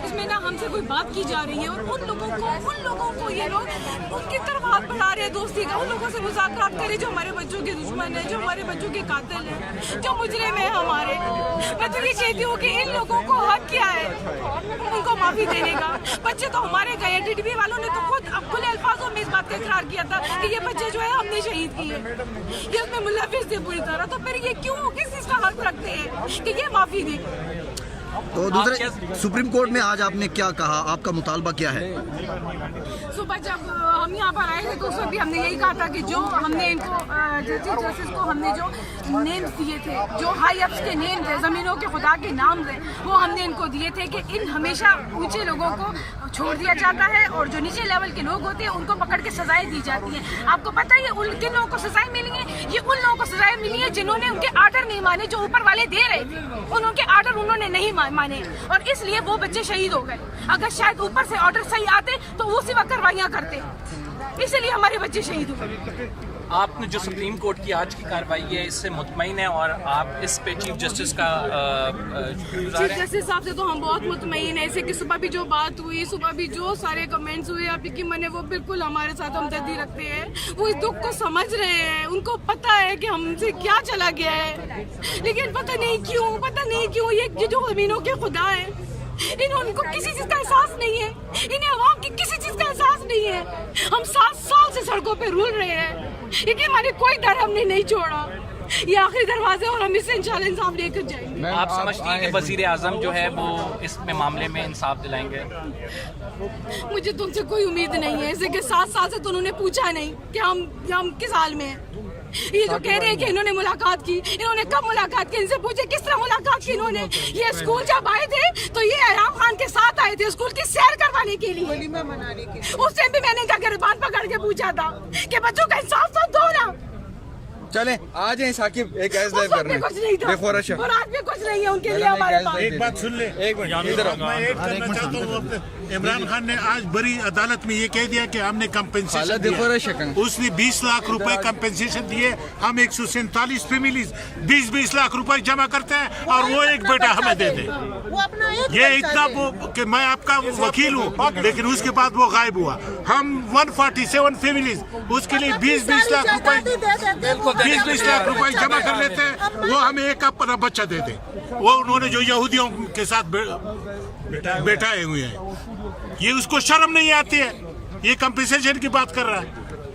اس میں نا ہم سے کوئی بات کی جا رہی ہے اور ان لوگوں کو یہ لوگ ان کی طرف ہاتھ بڑھا رہے ہیں دوستی کا. ان لوگوں سے مذاکرات کریں جو ہمارے بچوں کے دشمن ہیں, جو ہمارے بچوں کے قاتل ہیں, جو مجرم ہیں ہمارے. میں تو یہ کہتی ہوں کہ ان لوگوں کو حق کیا ہے ان کو معافی دینے کا. بچے تو ہمارے گئے, ٹی ٹی پی والوں نے تو خود کھلے الفاظوں میں اس بات کا اقرار کیا تھا کہ یہ بچے جو ہے ہم نے شہید کیے, یہ اس میں ملوث تھے پوری طرح. تو پھر یہ کیوں کس چیز کا حق رکھتے ہیں کہ یہ معافی دے. تو دوسرے سپریم کورٹ میں آج آپ نے کیا کہا, آپ کا مطالبہ کیا ہے؟ صبح جب ہم یہاں پر آئے تھے تو اس وقت بھی ہم نے یہی کہا تھا کہ جو ہم نے ان کو چیف جسٹس کو ہم نے جو نیمز دیے تھے, جو ہائی اپس کے نیم تھے, زمینوں کے خدا کے نام تھے, وہ ہم نے ان کو دیے تھے کہ ان ہمیشہ اونچے لوگوں کو چھوڑ دیا جاتا ہے اور جو نیچے لیول کے لوگ ہوتے ہیں ان کو پکڑ کے سزائیں دی جاتی ہیں. آپ کو پتہ ہے ان کن لوگوں کو سزائیں ملی ہیں؟ یہ ان لوگوں کو سزائیں ملی ہیں جنہوں نے ان کے آرڈر نہیں مانے, جو اوپر والے دے رہے تھے ان کے آرڈر انہوں نے نہیں مانے اور اس لیے وہ بچے شہید ہو گئے. اگر شاید اوپر سے آرڈر صحیح آتے تو وہ اسی وقت کاروائیاں کرتے, اسی لیے ہمارے بچے شہید ہو گئے. آپ نے جو سپریم کورٹ کی آج کی کارروائی ہے اس سے مطمئن ہیں اور آپ اس پہ چیف جسٹس کا چیف جسٹس صاحب سے تو ہم بہت مطمئن ہیں. ایسے کہ صبح بھی جو بات ہوئی, صبح بھی جو سارے کمنٹس ہوئے آپ کی من ہے, وہ بالکل ہمارے ساتھ ہمدردی رکھتے ہیں. وہ اس دکھ کو سمجھ رہے ہیں, ان کو پتہ ہے کہ ہم سے کیا چلا گیا ہے, لیکن پتہ نہیں کیوں یہ جو زمینوں کے خدا ہیں ان کو کسی چیز کا احساس نہیں ہے, انہیں عوام کی کسی چیز کا احساس نہیں ہے. ہم 7 سال سے سڑکوں پہ رول رہے ہیں لیکن ہمارے کوئی ڈر ہم نے نہیں چھوڑا. یہ آخری دروازے اور ہم اسے انشاءاللہ انصاف لے کر جائیں گے. آپ سمجھتی ہیں کہ وزیر اعظم جو ہے وہ اس میں معاملے میں انصاف دلائیں گے؟ مجھے تم سے کوئی امید نہیں ہے, ایسے کہ 7 سال سے تو انہوں نے پوچھا نہیں کہ ہم کس حال میں ہیں. یہ جو کہہ رہے ہیں کہ انہوں نے ملاقات کی, انہوں نے کب ملاقات کی؟ ان سے پوچھے کس طرح ملاقات کی انہوں نے. یہ اسکول جب آئے تھے تو یہ احرام خان کے ساتھ آئے تھے اسکول کی سیر کروانے کے لیے. اس ٹائم بھی میں نے ان کا گریبان پکڑ کے پوچھا تھا کہ بچوں کا انصاف تو دو نا. چلیں آ جائیں ثاقب, ایک ایس لائف کرنے کچھ نہیں تھا اور آج بھی کچھ نہیں ہے ان کے لیے ہمارے پاس. ایک بات سن لیں, ایک منٹ میں ایڈ کرنا چاہتا ہوں. عمران خان نے آج بڑی عدالت میں یہ کہہ دیا کہ ہم نے کمپنسیشن دیا. اس نے 20 لاکھ روپے کمپنسیشن دیے. ہم 147 فیملیز 20 لاکھ روپے جمع کرتے ہیں اور وہ ایک بیٹا ہمیں دے دیں. یہ اتنا کہ میں آپ کا وکیل ہوں لیکن اس کے بعد وہ غائب ہوا. ہم 147 فیملیز اس کے لیے 20 لاکھ روپے 20 لاکھ روپے جمع کر لیتے ہیں, وہ ہمیں ایک اپنا بچہ دے دیں. وہ انہوں نے جو یہودیوں کے ساتھ بیٹھائے ہوئے ہیں, یہ اس کو شرم نہیں آتی ہے, یہ کمپنسیشن کی بات کر رہا ہے.